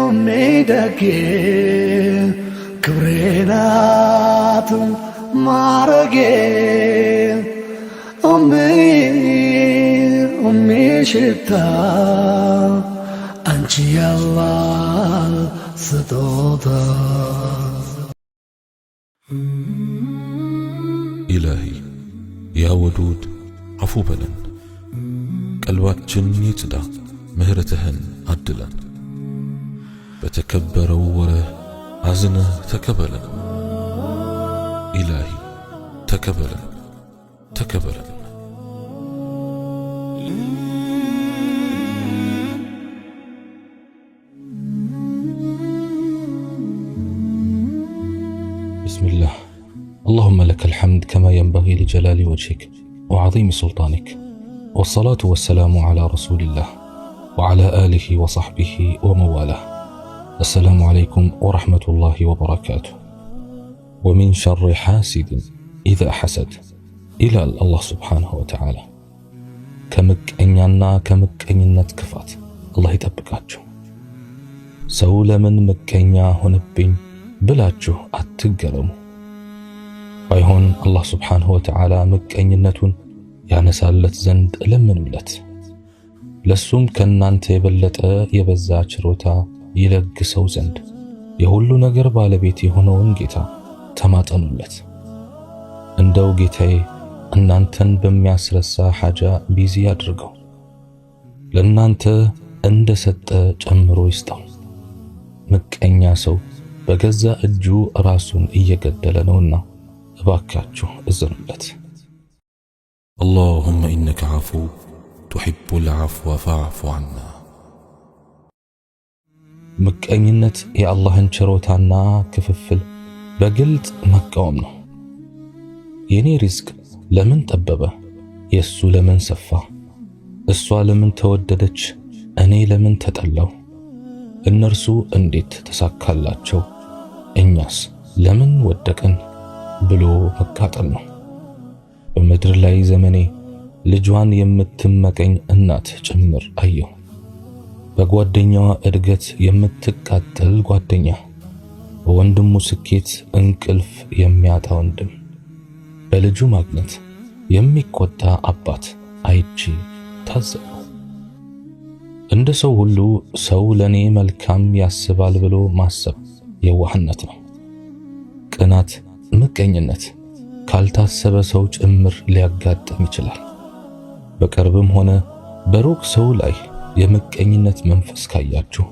أمي دكي كبرينات معرقي أمي شتا أنت الله ستوتا إلهي يا ودود عفو بلن قلباتችን ይጽዳ ምህረትህን አድለን በተከበረው ወርህ አዝነህ ተቀበለን ኢላሂ ተቀበለን ተቀበለን بسم الله اللهم لك الحمد كما ينبغي لجلال وجهك وعظيم سلطانك والصلاة والسلام على رسول الله وعلى آله وصحبه وموالاه السلام عليكم ورحمة الله وبركاته ومن شر حاسد إذا حسد إلى الله سبحانه وتعالى كمكأننا كمكأننت كفات الله يطبقاችሁ ሰው ለምን መከኛ ሆነብኝ ብላችሁ አትገረሙ ባይሆን አላህ Subhanahu Wa Ta'ala መቀኝነቱን ያነሳለት ዘንድ ለምኑለት ለሱም ከናንተ የበለጠ የበዛ ችሮታ ይለግሰው ዘንድ የሁሉ ነገር ባለቤት የሆነውን ጌታ ተማጠኑለት እንደው ጌታዬ እናንተን በሚያስረሳ ሐጃ ቢዚ ያድርገው ለናንተ እንደሰጠ ጨምሮ ይስጠው መቀኛ ሰው በገዛ እጁ ራሱን እየገደለ ነውና እባካችሁ እዘኑለት اللهم إنك عفو تحب العفو فاعف عنا مكأنينت يا الله انشروتانا كففل بقلت مكاومنا يني رزق لمن تببه يسو لمن سفا السوا لمن توددج أني لمن تتألو النرسو انديت تساكالاتشو الناس لمن ودكن بلو مكاتلنا በምድር ላይ ዘመኔ ልጇን የምትመቀኝ እናት ጭምር አየሁ በጓደኛዋ እድገት የምትቃጠል ጓደኛ በወንድሙ ስኬት እንቅልፍ የሚያጣ ወንድም በልጁ ማግኘት የሚቆጣ አባት አይቺ ታዘቡ እንደ ሰው ሁሉ ሰው ለኔ መልካም ያስባል ብሎ ማሰብ የዋህነት ነው ቅናት ምቀኝነት ካልታሰበ ሰው ጭምር ሊያጋጥም ይችላል በቅርብም ሆነ በሩቅ ሰው ላይ የምቀኝነት መንፈስ ካያችሁ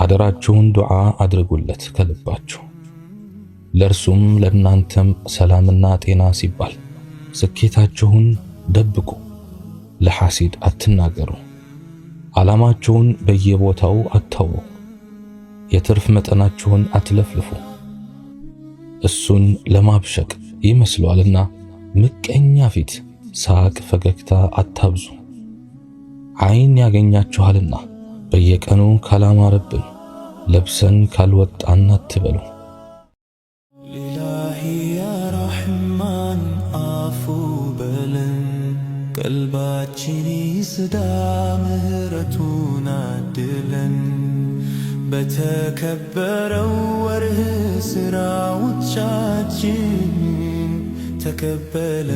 አደራችሁን ዱዓ አድርጉለት ከልባችሁ ለርሱም ለናንተም ሰላምና ጤና ሲባል ስኬታችሁን ደብቁ ለሐሲድ አትናገሩ ዓላማችሁን በየቦታው አታውሩ የትርፍ መጠናችሁን አትለፍልፉ እሱን ለማብሸቅ ይመስሏልና ምቀኛ ፊት ሳቅ ፈገግታ አታብዙ አይን ያገኛችኋልና በየቀኑ ካላማረብን ለብሰን ካልወጣን አትበሉ ኢላሂ ያ ረህማን አፉ በለን ቀልባችን ይስዳ ምህረቱን አድለን በተከበረው ወርህ ስራዎቻችን ተቀበለ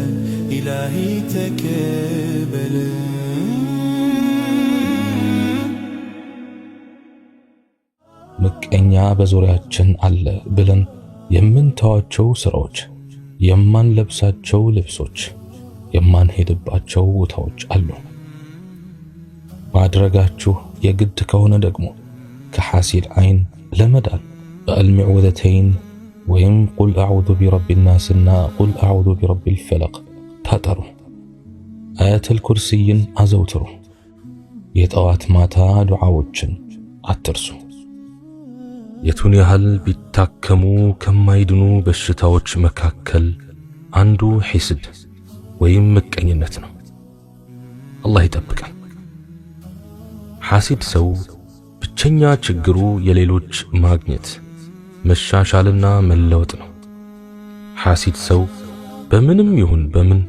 ኢላሂ ተቀበለ ምቀኛ በዙሪያችን አለ ብለን የምንተዋቸው ስራዎች የማንለብሳቸው ልብሶች የማንሄድባቸው ቦታዎች አሉ ማድረጋችሁ የግድ ከሆነ ደግሞ كحاسد عين لمدان المعوذتين ويم قل أعوذ برب الناس قل أعوذ برب الفلق تاترو آيات الكرسي أزوترو يتوات ماتا دعاوتشن أترسو يتون يهل بيتاكمو كما يدنو بشتاوتش مكاكل عنده حسد ويم مكأنينتنا الله يتبقى حاسد سو ብቸኛ ችግሩ የሌሎች ማግኘት መሻሻልና መለወጥ ነው ሐሲድ ሰው በምንም ይሁን በምን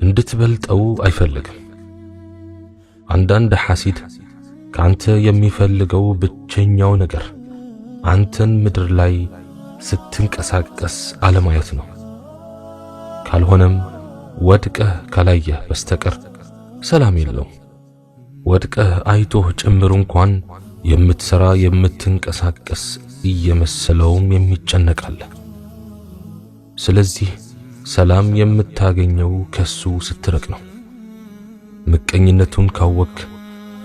እንድትበልጠው አይፈልግም አንዳንድ ሐሲድ ካንተ የሚፈልገው ብቸኛው ነገር አንተን ምድር ላይ ስትንቀሳቀስ አለማየት ነው። ካልሆነም ወድቀህ ካላየህ በስተቀር ሰላም የለውም። ወድቀህ አይቶህ ጭምር እንኳን የምትሰራ የምትንቀሳቀስ እየመሰለውም የሚጨነቃል። ስለዚህ ሰላም የምታገኘው ከሱ ስትርቅ ነው። ምቀኝነቱን ካወክ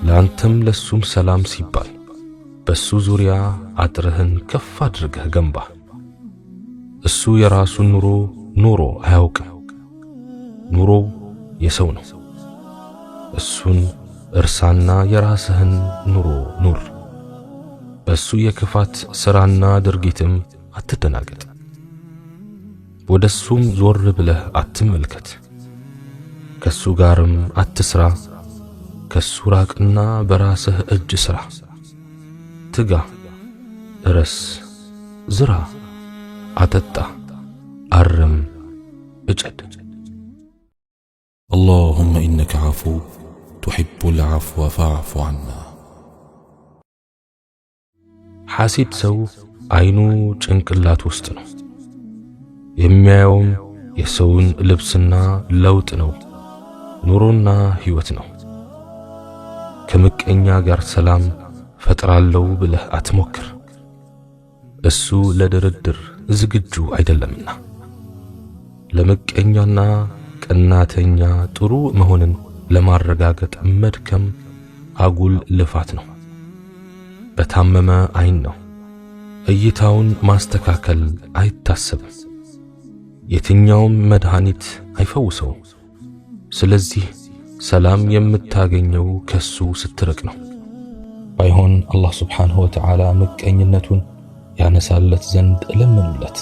ለአንተም ለሱም ሰላም ሲባል በሱ ዙሪያ አጥርህን ከፍ አድርገህ ገንባ። እሱ የራሱን ኑሮ አያውቅም። ኑሮው የሰው ነው። እሱን እርሳና የራስህን ኑሮ ኑር። በሱ የክፋት ሥራና ድርጊትም አትደናገጥ። ወደሱም ዞር ብለህ አትመልከት። ከሱ ጋርም አትስራ። ከሱ ራቅና በራስህ እጅ ሥራ። ትጋ፣ እረስ፣ ዝራ፣ አጠጣ፣ አርም፣ እጨድ። اللهم إنك عفو تحب العفو فاعف عنا። ሐሲድ ሰው አይኑ ጭንቅላት ውስጥ ነው። የሚያየውም የሰውን ልብስና ለውጥ ነው። ኑሮና ሕይወት ነው። ከምቀኛ ጋር ሰላም ፈጥራለሁ ብለህ አትሞክር። እሱ ለድርድር ዝግጁ አይደለምና። ለምቀኛና ቀናተኛ ጥሩ መሆንን ለማረጋገጥ መድከም አጉል ልፋት ነው። በታመመ አይን ነው እይታውን ማስተካከል አይታሰብም። የትኛውም መድኃኒት አይፈውሰውም። ስለዚህ ሰላም የምታገኘው ከሱ ስትርቅ ነው። ባይሆን አላህ ሱብሓነሁ ወተዓላ ምቀኝነቱን ያነሳለት ዘንድ ለምኑለት።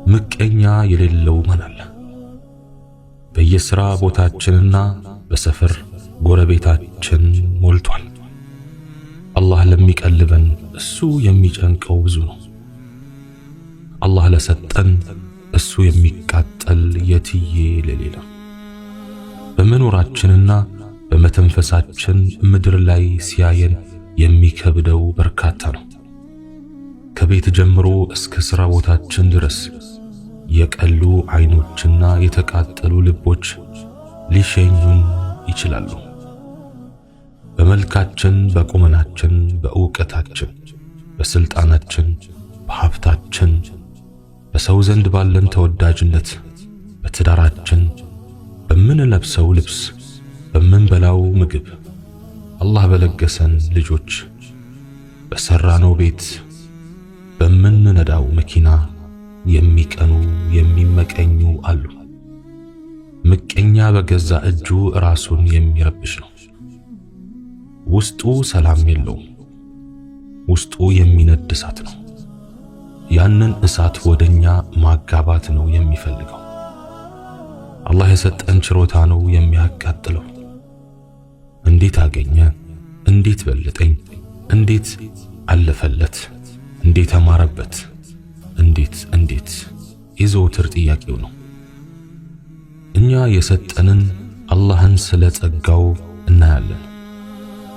ምቀኛ የሌለው ማን አለ? በየሥራ ቦታችንና በሰፈር ጎረቤታችን ሞልቷል። አላህ ለሚቀልበን እሱ የሚጨንቀው ብዙ ነው። አላህ ለሰጠን እሱ የሚቃጠል የትዬ ለሌላ። በመኖራችንና በመተንፈሳችን ምድር ላይ ሲያየን የሚከብደው በርካታ ነው። ከቤት ጀምሮ እስከ ሥራ ቦታችን ድረስ የቀሉ አይኖችና የተቃጠሉ ልቦች ሊሸኙን ይችላሉ። በመልካችን፣ በቁመናችን፣ በእውቀታችን፣ በስልጣናችን፣ በሀብታችን፣ በሰው ዘንድ ባለን ተወዳጅነት፣ በትዳራችን፣ በምንለብሰው ልብስ፣ በምንበላው ምግብ፣ አላህ በለገሰን ልጆች፣ በሰራነው ቤት፣ በምንነዳው መኪና የሚቀኑ የሚመቀኙ አሉ። ምቀኛ በገዛ እጁ ራሱን የሚረብሽ ነው። ውስጡ ሰላም የለውም። ውስጡ የሚነድ እሳት ነው። ያንን እሳት ወደኛ ማጋባት ነው የሚፈልገው። አላህ የሰጠን ችሮታ ነው የሚያቃጥለው። እንዴት አገኘ? እንዴት በለጠኝ? እንዴት አለፈለት? እንዴት አማረበት? እንዴት የዘወትር ጥያቄው ነው። እኛ የሰጠንን አላህን ስለ ጸጋው እናያለን።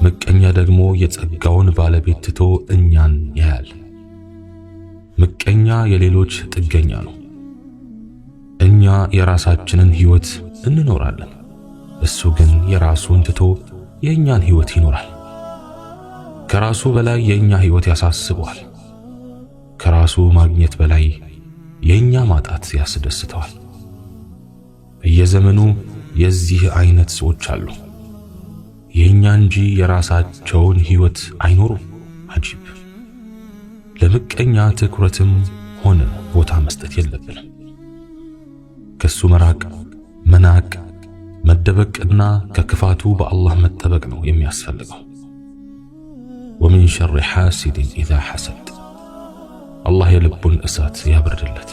ምቀኛ ደግሞ የጸጋውን ባለቤት ትቶ እኛን ያያል። ምቀኛ የሌሎች ጥገኛ ነው። እኛ የራሳችንን ሕይወት እንኖራለን። እሱ ግን የራሱን ትቶ የእኛን ሕይወት ይኖራል። ከራሱ በላይ የእኛ ሕይወት ያሳስበዋል። ከራሱ ማግኘት በላይ የእኛ ማጣት ያስደስተዋል። በየዘመኑ የዚህ አይነት ሰዎች አሉ። የእኛ እንጂ የራሳቸውን ሕይወት አይኖሩም። አጂብ! ለምቀኛ ትኩረትም ሆነ ቦታ መስጠት የለብንም። ከሱ መራቅ፣ መናቅ፣ መደበቅና ከክፋቱ በአላህ መጠበቅ ነው የሚያስፈልገው። ወሚን ሸሪ ሐሲድን ኢዛ ሐሰድ። አላህ የልቡን እሳት ያብርድለት።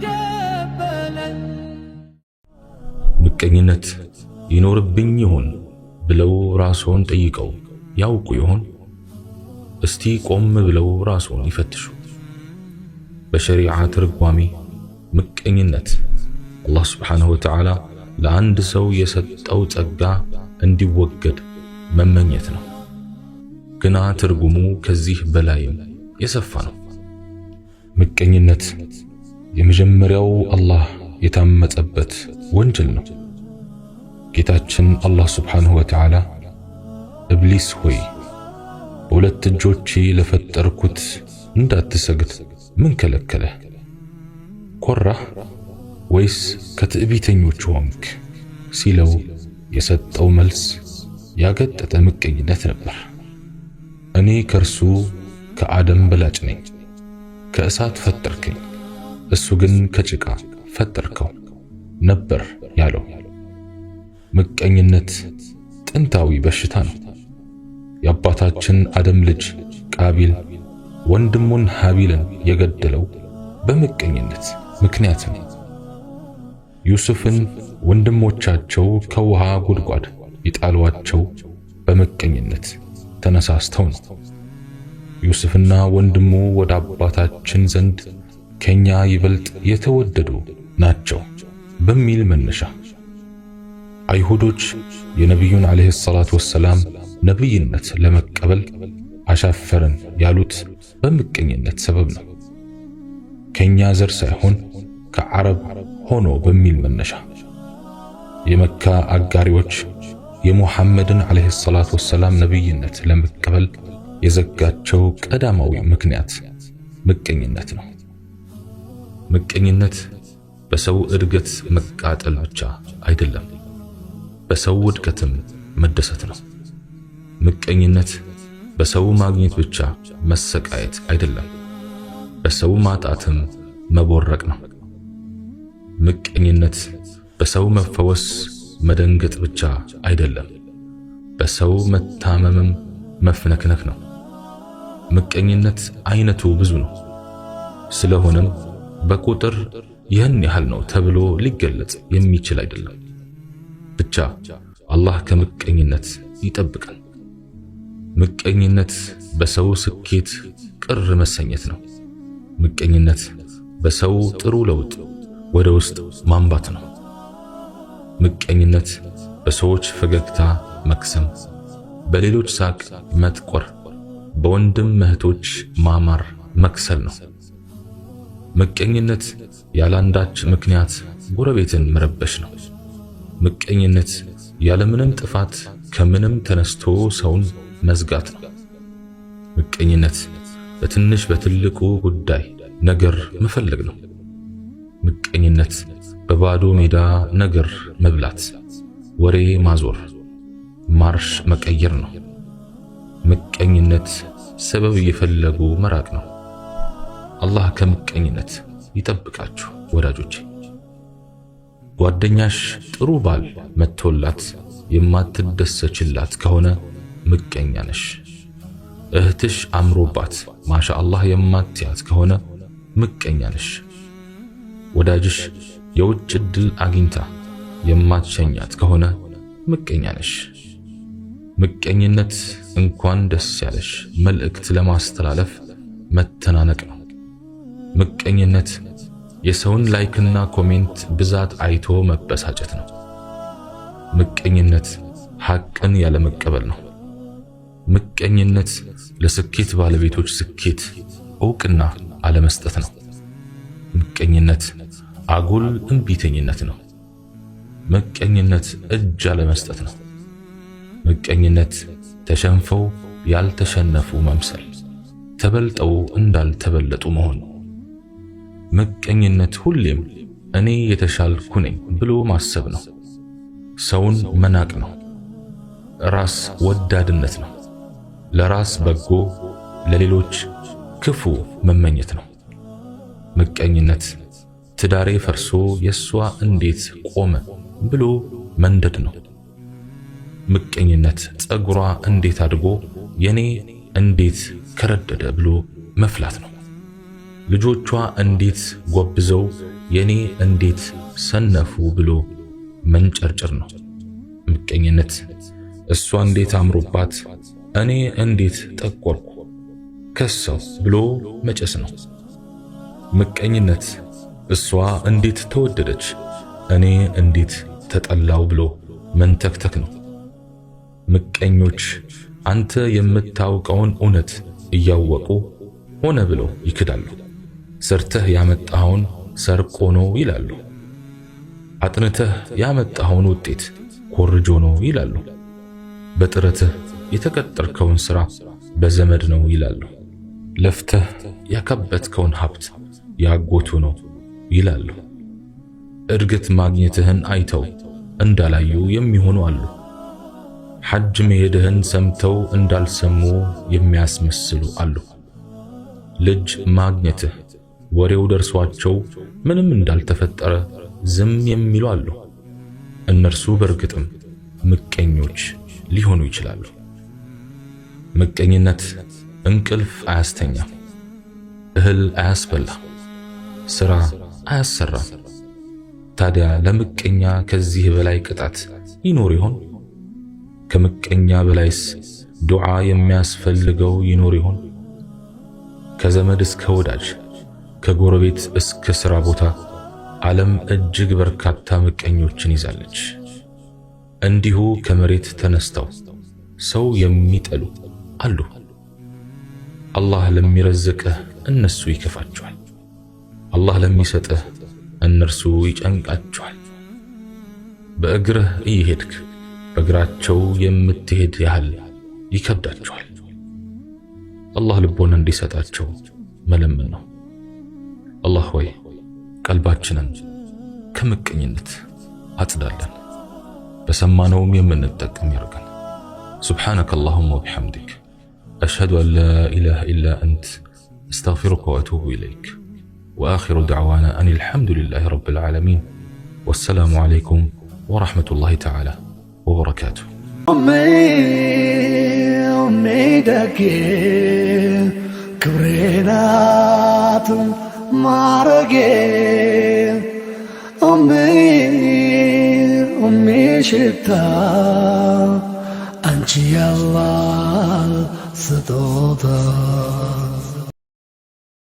ተቀበለን ምቀኝነት ይኖርብኝ ይሆን ብለው ራስዎን ጠይቀው ያውቁ ይሆን? እስቲ ቆም ብለው ራስዎን ይፈትሹ። በሸሪዓ ትርጓሜ ምቀኝነት አላህ ሱብሓነሁ ወተዓላ ለአንድ ሰው የሰጠው ጸጋ እንዲወገድ መመኘት ነው። ግና ትርጉሙ ከዚህ በላይም የሰፋ ነው። ምቀኝነት የመጀመሪያው አላህ የታመጸበት ወንጀል ነው። ጌታችን አላህ ሱብሓነሁ ወተዓላ ኢብሊስ ሆይ በሁለት እጆቼ ለፈጠርኩት እንዳትሰግድ ምን ከለከለህ? ኮራህ ወይስ ከትዕቢተኞች ሆንክ ሲለው የሰጠው መልስ ያገጠጠ ምቀኝነት ነበር። እኔ ከርሱ ከአደም በላጭ ነኝ፣ ከእሳት ፈጠርከኝ፣ እሱ ግን ከጭቃ ፈጠርከው ነበር ያለው። ምቀኝነት ጥንታዊ በሽታ ነው። የአባታችን አደም ልጅ ቃቢል ወንድሙን ሃቢልን የገደለው በምቀኝነት ምክንያት ነው። ዩሱፍን ወንድሞቻቸው ከውሃ ጉድጓድ የጣሏቸው በምቀኝነት ተነሳስተው ነው። ዩሱፍና ወንድሙ ወደ አባታችን ዘንድ ከኛ ይበልጥ የተወደዱ ናቸው በሚል መነሻ አይሁዶች የነቢዩን ዓለይሂ ሰላቱ ወሰላም ነብይነት ለመቀበል አሻፈረን ያሉት በምቀኝነት ሰበብ ነው። ከኛ ዘር ሳይሆን ከዓረብ ሆኖ በሚል መነሻ የመካ አጋሪዎች የሙሐመድን ዓለይሂ ሰላቱ ወሰላም ነብይነት ለመቀበል የዘጋቸው ቀዳማዊ ምክንያት ምቀኝነት ነው። ምቀኝነት በሰው እድገት መቃጠል ብቻ አይደለም፣ በሰው ውድቀትም መደሰት ነው። ምቀኝነት በሰው ማግኘት ብቻ መሰቃየት አይደለም፣ በሰው ማጣትም መቦረቅ ነው። ምቀኝነት በሰው መፈወስ መደንገጥ ብቻ አይደለም፣ በሰው መታመምም መፍነክነክ ነው። ምቀኝነት አይነቱ ብዙ ነው። ስለሆነም በቁጥር ይህን ያህል ነው ተብሎ ሊገለጽ የሚችል አይደለም። ብቻ አላህ ከምቀኝነት ይጠብቀን። ምቀኝነት በሰው ስኬት ቅር መሰኘት ነው። ምቀኝነት በሰው ጥሩ ለውጥ ወደ ውስጥ ማንባት ነው። ምቀኝነት በሰዎች ፈገግታ መክሰም፣ በሌሎች ሳቅ መጥቆር፣ በወንድም እህቶች ማማር መክሰል ነው። ምቀኝነት ያላንዳች ምክንያት ጎረቤትን መረበሽ ነው። ምቀኝነት ያለምንም ጥፋት ከምንም ተነስቶ ሰውን መዝጋት ነው። ምቀኝነት በትንሽ በትልቁ ጉዳይ ነገር መፈለግ ነው። ምቀኝነት በባዶ ሜዳ ነገር መብላት፣ ወሬ ማዞር፣ ማርሽ መቀየር ነው። ምቀኝነት ሰበብ እየፈለጉ መራቅ ነው። አላህ ከምቀኝነት ይጠብቃችሁ ወዳጆቼ። ጓደኛሽ ጥሩ ባል መጥቶላት የማትደሰችላት ከሆነ ምቀኛ ነሽ። እህትሽ አምሮባት ማሻአላህ የማትያት ከሆነ ምቀኛ ነሽ። ወዳጅሽ የውጭ ዕድል አግኝታ የማትሸኛት ከሆነ ምቀኛ ነሽ። ምቀኝነት እንኳን ደስ ያለሽ መልእክት ለማስተላለፍ መተናነቅ ነው። ምቀኝነት የሰውን ላይክና ኮሜንት ብዛት አይቶ መበሳጨት ነው። ምቀኝነት ሐቅን ያለመቀበል ነው። ምቀኝነት ለስኬት ባለቤቶች ስኬት ዕውቅና አለመስጠት ነው። ምቀኝነት አጉል እምቢተኝነት ነው። ምቀኝነት እጅ አለመስጠት ነው። ምቀኝነት ተሸንፈው ያልተሸነፉ መምሰል፣ ተበልጠው እንዳልተበለጡ መሆን። ምቀኝነት ሁሌም እኔ የተሻልኩ ነኝ ብሎ ማሰብ ነው። ሰውን መናቅ ነው። ራስ ወዳድነት ነው። ለራስ በጎ ለሌሎች ክፉ መመኘት ነው። ምቀኝነት ትዳሬ ፈርሶ የሷ እንዴት ቆመ ብሎ መንደድ ነው። ምቀኝነት ጸጉሯ እንዴት አድጎ የኔ እንዴት ከረደደ ብሎ መፍላት ነው። ልጆቿ እንዴት ጎብዘው የኔ እንዴት ሰነፉ ብሎ መንጨርጨር ነው። ምቀኝነት እሷ እንዴት አምሮባት እኔ እንዴት ጠቆርኩ ከሰው ብሎ መጨስ ነው። ምቀኝነት እሷ እንዴት ተወደደች እኔ እንዴት ተጠላው ብሎ መንተክተክ ነው። ምቀኞች አንተ የምታውቀውን እውነት እያወቁ ሆነ ብለው ይክዳሉ። ሰርተህ ያመጣኸውን ሰርቆ ነው ይላሉ። አጥንተህ ያመጣኸውን ውጤት ኮርጆ ነው ይላሉ። በጥረትህ የተቀጠርከውን ሥራ በዘመድ ነው ይላሉ። ለፍተህ ያከበትከውን ሀብት ያጎቱ ነው ይላሉ። እድገት ማግኘትህን አይተው እንዳላዩ የሚሆኑ አሉ። ሐጅ መሄድህን ሰምተው እንዳልሰሙ የሚያስመስሉ አሉ። ልጅ ማግኘትህ ወሬው ደርሷቸው ምንም እንዳልተፈጠረ ዝም የሚሉ አሉ። እነርሱ በርግጥም ምቀኞች ሊሆኑ ይችላሉ። ምቀኝነት እንቅልፍ አያስተኛም፣ እህል አያስበላም፣ ሥራ አያሰራም። ታዲያ ለምቀኛ ከዚህ በላይ ቅጣት ይኖር ይሆን? ከምቀኛ በላይስ ዱዓ የሚያስፈልገው ይኖር ይሆን? ከዘመድ እስከ ወዳጅ፣ ከጎረቤት እስከ ሥራ ቦታ ዓለም እጅግ በርካታ ምቀኞችን ይዛለች። እንዲሁ ከመሬት ተነስተው ሰው የሚጠሉ አሉ። አላህ ለሚረዝቅህ እነሱ ይከፋቸዋል፣ አላህ ለሚሰጥህ እነርሱ ይጨንቃቸዋል። በእግርህ እየሄድክ በእግራቸው የምትሄድ ያህል ይከብዳቸዋል። አላህ ልቦና እንዲሰጣቸው መለመን ነው። አላህ ሆይ ቀልባችንን ከምቀኝነት አጽዳለን፣ በሰማነውም የምንጠቀም ያርገን። سبحانك اللهم وبحمدك أشهد أن لا إله إلا أنت أستغفرك وأتوب إليك وآخر دعوانا أن الحمد لله رب العالمين والسلام عليكم ورحمة الله تعالى وبركاته. أمي دكي كبرينات معرقي أمي شتا أنت يا الله ستوضا